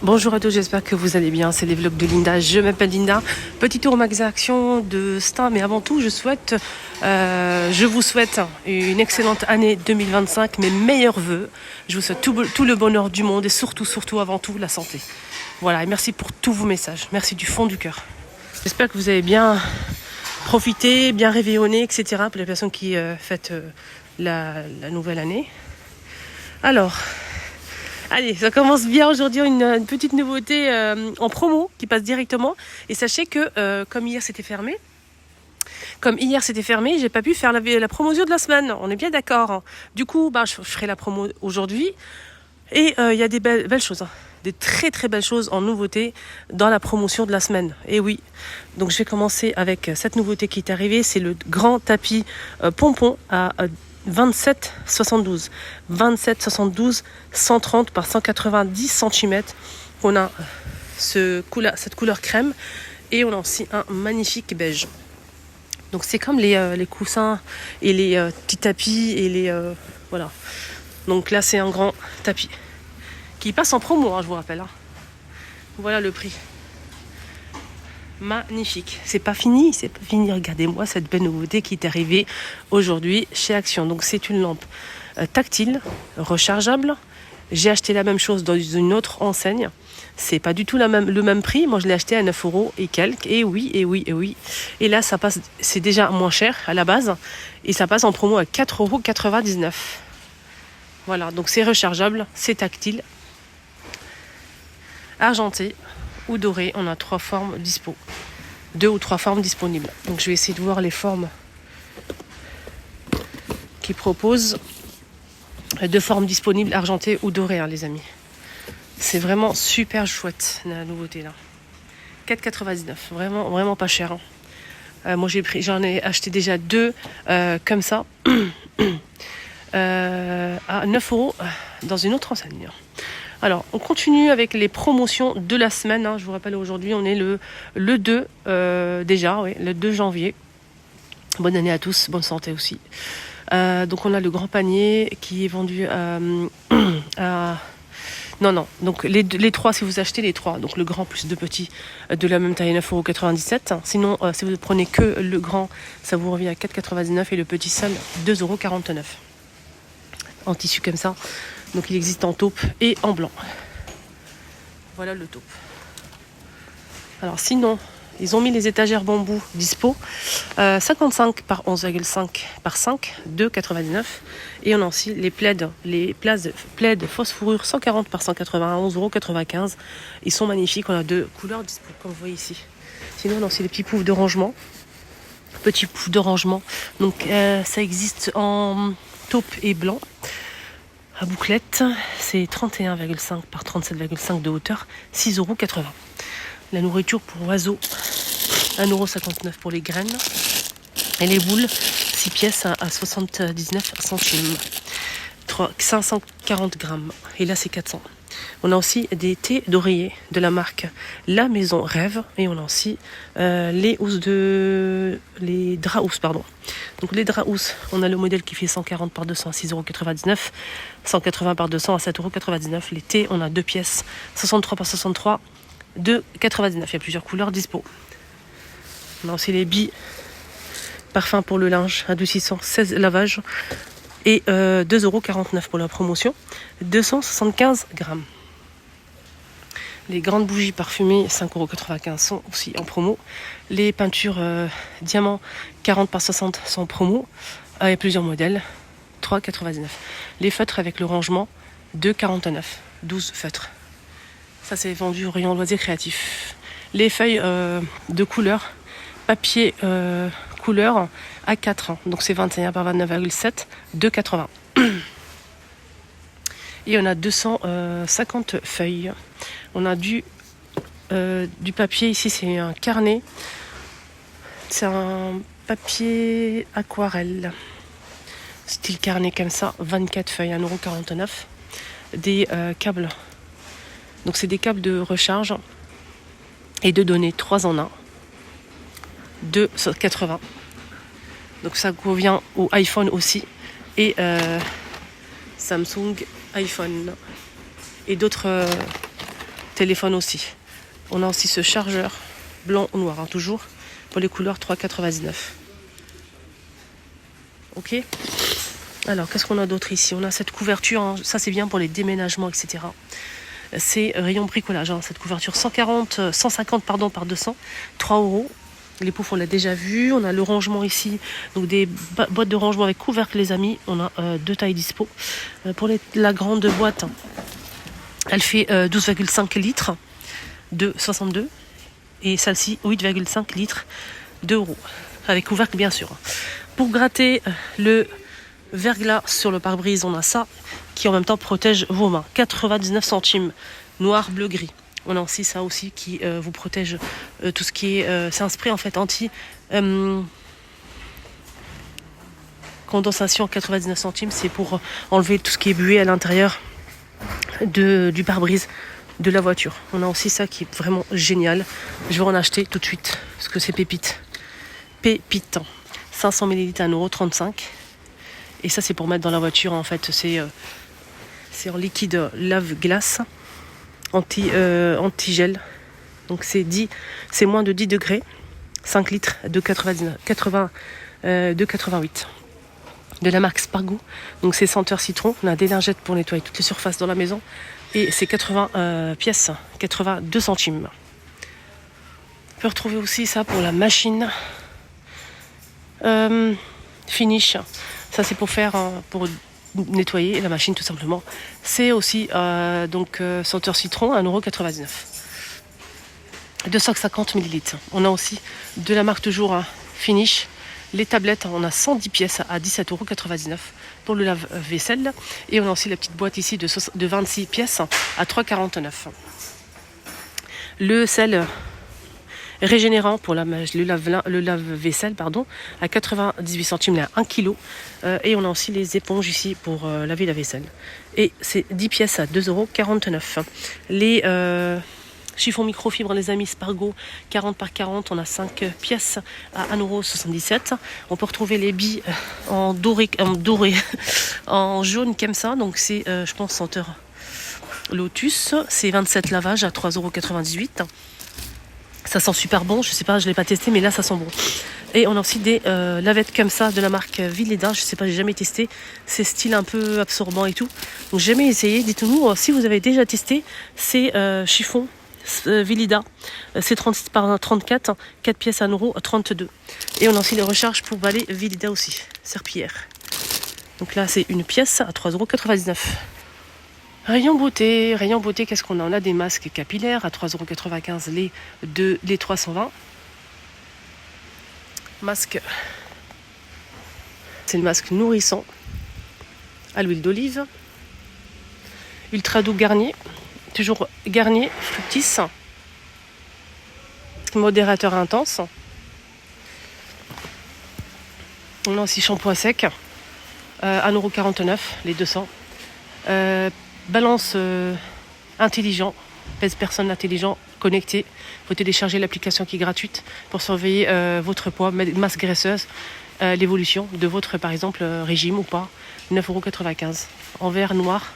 Bonjour à tous, j'espère que vous allez bien, c'est les vlogs de Linda, je m'appelle Linda. Petit tour au magasin Action de Stein, mais avant tout je vous souhaite une excellente année 2025, mes meilleurs vœux. Je vous souhaite tout le bonheur du monde et surtout avant tout la santé. Voilà, et merci pour tous vos messages, merci du fond du cœur. J'espère que vous avez bien profité, bien réveillonné, etc. pour les personnes qui fêtent la nouvelle année. Alors... Allez, ça commence bien aujourd'hui, une petite nouveauté en promo qui passe directement. Et sachez que comme hier c'était fermé, j'ai pas pu faire la promotion de la semaine. On est bien d'accord. Du coup, je ferai la promo aujourd'hui. Et il y a des belles choses, des très très belles choses en nouveauté dans la promotion de la semaine. Et oui, donc je vais commencer avec cette nouveauté qui est arrivée. C'est le grand tapis pompon à 27,72. 27,72, 130 par 190 cm. On a cette couleur crème et on a aussi un magnifique beige. Donc c'est comme les coussins et les petits tapis et les voilà. Donc là c'est un grand tapis qui passe en promo, je vous rappelle. Voilà le prix. Magnifique. C'est pas fini. Regardez-moi cette belle nouveauté qui est arrivée aujourd'hui chez Action. Donc c'est une lampe tactile, rechargeable. J'ai acheté la même chose dans une autre enseigne. C'est pas du tout le même prix. Moi je l'ai acheté à 9 € et quelques. Et oui. Et là ça passe, c'est déjà moins cher à la base. Et ça passe en promo à 4,99 €. Voilà, donc c'est rechargeable, c'est tactile. Argenté ou doré, on a 3 formes dispo. 2 ou 3 formes disponibles. Donc je vais essayer de voir les formes qu'ils proposent. 2 formes disponibles, argenté ou doré, les amis. C'est vraiment super chouette la nouveauté là. 4,99, vraiment pas cher. Moi j'en ai acheté déjà 2 comme ça à 9 € dans une autre enseigne. Alors, on continue avec les promotions de la semaine. Je vous rappelle, aujourd'hui, on est le 2 le 2 janvier. Bonne année à tous, bonne santé aussi. Donc, on a le grand panier qui est vendu à... Non. Donc, les 3, si vous achetez les 3, donc le grand plus 2 petits de la même taille, 9,97 €. Sinon, si vous prenez que le grand, ça vous revient à 4,99 € et le petit seul, 2,49 €. En tissu comme ça. Donc il existe en taupe et en blanc. Voilà le taupe. Alors sinon, ils ont mis les étagères bambou dispo. 55 par 11,5 par 5, 2,99 €. Et on a aussi les plaids fausse fourrure 140 par 180, 11,95 €. Ils sont magnifiques, on a 2 couleurs dispo, comme vous voyez ici. Sinon on a aussi les petits poufs de rangement. Petits poufs de rangement. Donc ça existe en taupe et blanc. À bouclette, c'est 31,5 par 37,5 de hauteur, 6,80 €. La nourriture pour oiseaux, 1,59 € pour les graines. Et les boules, 6 pièces à 79 centimes. 540 grammes. Et là, c'est 400. On a aussi des thés d'oreiller de la marque La Maison Rêve. Et on a aussi les draps housses, pardon. Donc les draps housses, on a le modèle qui fait 140 par 200 à 6,99 €. 180 par 200 à 7,99 €. Les thés, on a 2 pièces, 63 par 63, 2,99 €. Il y a plusieurs couleurs dispo. On a aussi les billes parfum pour le linge, adoucissant 16 lavages. Et 2,49 € pour la promotion, 275 grammes. Les grandes bougies parfumées, 5,95 € sont aussi en promo. Les peintures diamants, 40 par 60 sont en promo. Il y a plusieurs modèles, 3,99 €. Les feutres avec le rangement, 2,49 €, 12 feutres. Ça, c'est vendu au rayon loisirs créatifs. Les feuilles de couleur, papier couleur A4, donc c'est 21 par 29,7, 2,80 €. Et on a 250 feuilles. On a du papier, ici c'est un carnet. C'est un papier aquarelle. Style carnet comme ça, 24 feuilles, 1,49 €. Des câbles. Donc c'est des câbles de recharge et de données 3 en 1. 2,80 €. Donc ça convient au iPhone aussi. Et Samsung, iPhone et d'autres téléphone aussi. On a aussi ce chargeur blanc ou noir, hein, toujours pour les couleurs 3,99. Ok. Alors qu'est-ce qu'on a d'autre ici? On a cette couverture, hein, ça c'est bien pour les déménagements, etc. C'est rayon bricolage, hein, cette couverture 150 par 200, 3 €. Les poufs on l'a déjà vu. On a le rangement ici, donc des boîtes de rangement avec couvercle les amis. On a 2 tailles dispo. Pour la grande boîte, elle fait 12,5 litres de 62 et celle-ci 8,5 litres de €, avec couvercle bien sûr. Pour gratter le verglas sur le pare-brise, on a ça qui en même temps protège vos mains. 99 centimes, noir, bleu, gris. On a aussi ça aussi qui vous protège tout ce qui est... c'est un spray en fait anti... condensation, 99 centimes. C'est pour enlever tout ce qui est buée à l'intérieur du pare-brise de la voiture. On a aussi ça qui est vraiment génial. Je vais en acheter tout de suite parce que c'est pépite. Pépite. 500 ml à 1,35 €. Et ça c'est pour mettre dans la voiture en fait. C'est en liquide lave-glace anti-gel. Donc c'est moins de 10 degrés. 5 litres de 88. De la marque Spargo. Donc c'est senteur citron. On a des lingettes pour nettoyer toutes les surfaces dans la maison. Et c'est 80 pièces, 82 centimes. On peut retrouver aussi ça pour la machine Finish. Ça c'est pour pour nettoyer la machine tout simplement. C'est aussi senteur citron, 1,99 €. 250 ml. On a aussi de la marque toujours Finish. Les tablettes, on a 110 pièces à 17,99 € pour le lave-vaisselle. Et on a aussi la petite boîte ici de 26 pièces à 3,49 €. Le sel régénérant pour le lave-vaisselle, à 98 centimes, à 1 kg. Et on a aussi les éponges ici pour laver la vaisselle. Et c'est 10 pièces à 2,49 €. Les chiffons microfibre, les amis Spargo, 40 par 40, on a 5 pièces à 1,77 €. On peut retrouver les billes en doré, en jaune comme ça. Donc c'est, je pense, senteur Lotus. C'est 27 lavages à 3,98 €. Ça sent super bon, je sais pas, je l'ai pas testé, mais là ça sent bon. Et on a aussi des lavettes comme ça de la marque Vileda, je sais pas, j'ai jamais testé. C'est style un peu absorbant et tout. Donc j'ai jamais essayé. Dites-nous si vous avez déjà testé ces chiffons Vileda. C'est 36 par 34, 4 pièces à 1,32 €. Et on a aussi les recharges pour balai Vileda aussi, serpillière. Donc là c'est une pièce à 3,99 €. Rayon beauté, qu'est-ce qu'on a? On a des masques capillaires à 3,95 € les 320. Masque, c'est le masque nourrissant à l'huile d'olive. Ultra doux Garnier, toujours Garnier, Fructis. Modérateur intense. On a aussi shampoing sec, 1,49 € les 200. Balance intelligent, pèse personne intelligent, connecté. Il faut télécharger l'application qui est gratuite pour surveiller votre poids, masse graisseuse, l'évolution de votre, par exemple, régime ou pas. 9,95 € en vert noir.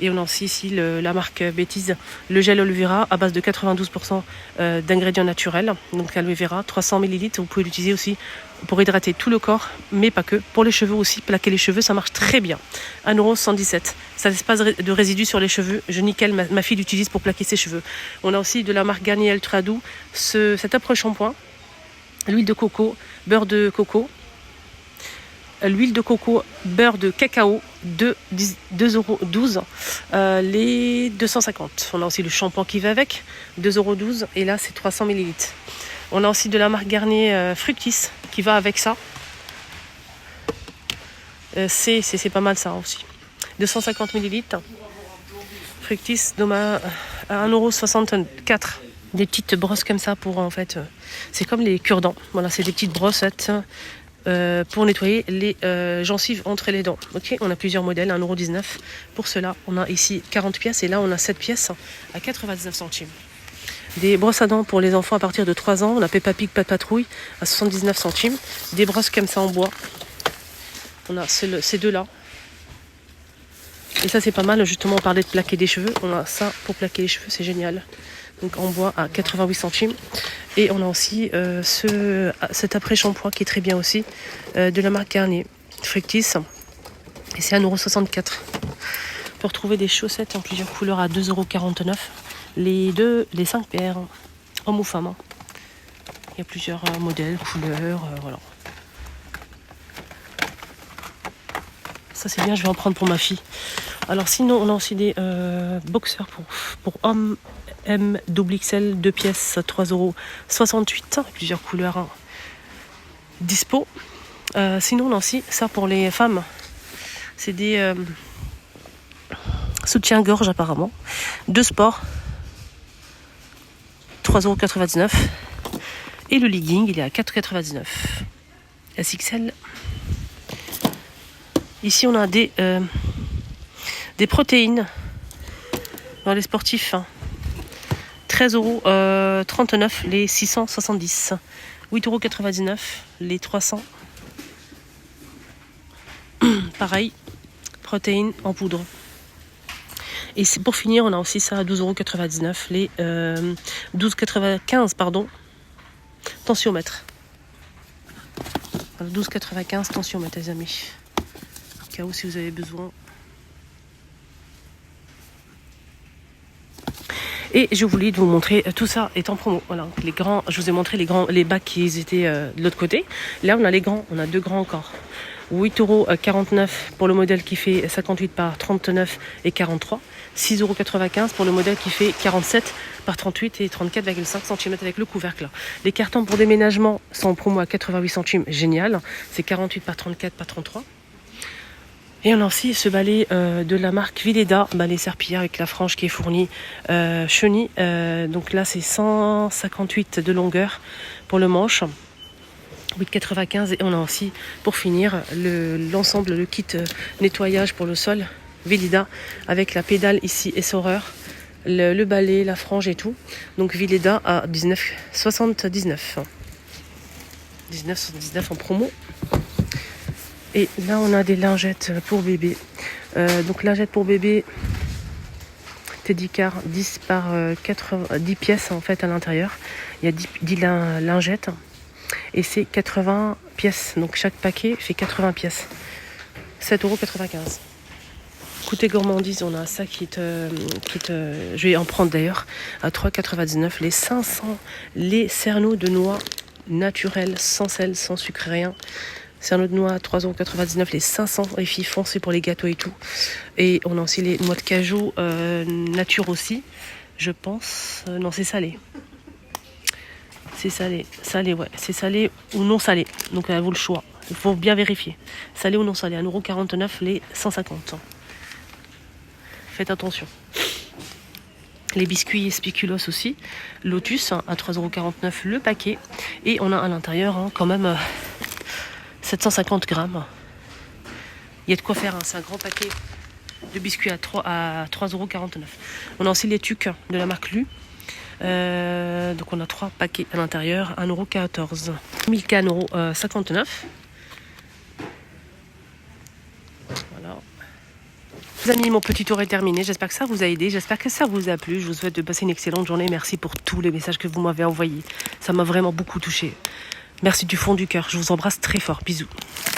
Et on a aussi ici la marque Bêtise, le gel aloe vera à base de 92% d'ingrédients naturels. Donc aloe vera, 300 ml. Vous pouvez l'utiliser aussi pour hydrater tout le corps, mais pas que. Pour les cheveux aussi, plaquer les cheveux, ça marche très bien. 1,117 €. Ça laisse pas de résidus sur les cheveux. Je nickel, ma fille l'utilise pour plaquer ses cheveux. On a aussi de la marque Garnier Ultra Doux, cet approche shampoing, l'huile de coco, beurre de coco. L'huile de coco, beurre de cacao, 2,12 €, les 250. On a aussi le shampoing qui va avec, 2,12 € et là c'est 300 ml. On a aussi de la marque Garnier Fructis qui va avec ça. C'est pas mal ça aussi. 250 ml. Fructis à 1,64 €. Des petites brosses comme ça pour en fait, c'est comme les cure-dents. Voilà, c'est des petites brossettes. Pour nettoyer les gencives entre les dents. Ok, on a plusieurs modèles, 1,19 €. Pour cela, on a ici 40 pièces et là on a 7 pièces à 99 centimes. Des brosses à dents pour les enfants à partir de 3 ans. On a Peppa Pig, Pas de Patrouille à 79 centimes. Des brosses comme ça en bois. On a ces deux-là. Et ça c'est pas mal, justement on parlait de plaquer des cheveux. On a ça pour plaquer les cheveux, c'est génial. Donc en bois à 88 centimes. Et on a aussi cet après-shampoing qui est très bien aussi, de la marque Garnier, Fructis. Et c'est 1,64 €. On peut retrouver des chaussettes en plusieurs couleurs à 2,49 €. Les 5 paires, hommes ou femmes. Il y a plusieurs modèles, couleurs, voilà. Ça c'est bien, je vais en prendre pour ma fille. Alors sinon, on a aussi des boxers pour hommes M XXL 2 pièces, 3,68 €. Plusieurs couleurs dispo. Sinon, on a aussi ça pour les femmes. C'est des soutiens-gorge apparemment. De sport. 3,99 €. Et le legging, il est à 4,99 €. SXL. Ici, on a des protéines dans les sportifs. 13,39 € les 670. 8,99 € les 300. Pareil, protéines en poudre. Et pour finir, on a aussi ça à 12,99 € les 12,95 €, tensiomètre. 12,95 € tensiomètre, les amis. Au cas où si vous avez besoin. Et je voulais vous montrer, tout ça est en promo. Voilà, les grands, je vous ai montré les bacs qui étaient de l'autre côté. Là, on a les grands, on a 2 grands encore. 8,49 € pour le modèle qui fait 58 par 39 et 43. 6,95 € pour le modèle qui fait 47 par 38 et 34,5 cm avec le couvercle. Les cartons pour déménagement sont en promo à 88 centimes, génial. C'est 48 par 34 par 33. Et on a aussi ce balai de la marque Villeda, balai serpillière avec la frange qui est fournie chenille. Donc là c'est 158 de longueur pour le manche, 8,95 €. Et on a aussi pour finir l'ensemble, le kit nettoyage pour le sol Villeda avec la pédale ici essoreur, le balai, la frange et tout. Donc Villeda à 19,79 €. 19,79 € en promo. Et là, on a des lingettes pour bébé. Donc, lingettes pour bébé, Teddy Car, 10 par 10 pièces en fait à l'intérieur. Il y a 10 lingettes et c'est 80 pièces. Donc, chaque paquet fait 80 pièces. 7,95 €. Côté gourmandise, on a ça je vais en prendre d'ailleurs à 3,99 € les 500 les cerneaux de noix naturels, sans sel, sans sucre, rien. Cerneaux de noix à 3,99 € les 500 filles foncées pour les gâteaux et tout. Et on a aussi les noix de cajou nature aussi, je pense. Non, c'est salé. C'est salé. Salé, ouais. C'est salé ou non salé. Donc à vous le choix. Il faut bien vérifier. Salé ou non salé. 1,49 € les 150. Faites attention. Les biscuits spéculoos aussi. Lotus à 3,49 € le paquet. Et on a à l'intérieur quand même 750 grammes. Il y a de quoi faire, c'est un grand paquet de biscuits à 3,49 €. On a aussi les tucs de la marque Lu. Donc on a 3 paquets à l'intérieur, 1,14 €. Milka 1,59 €. Voilà. Les amis, mon petit tour est terminé. J'espère que ça vous a aidé. J'espère que ça vous a plu. Je vous souhaite de passer une excellente journée. Merci pour tous les messages que vous m'avez envoyés. Ça m'a vraiment beaucoup touché. Merci du fond du cœur. Je vous embrasse très fort. Bisous.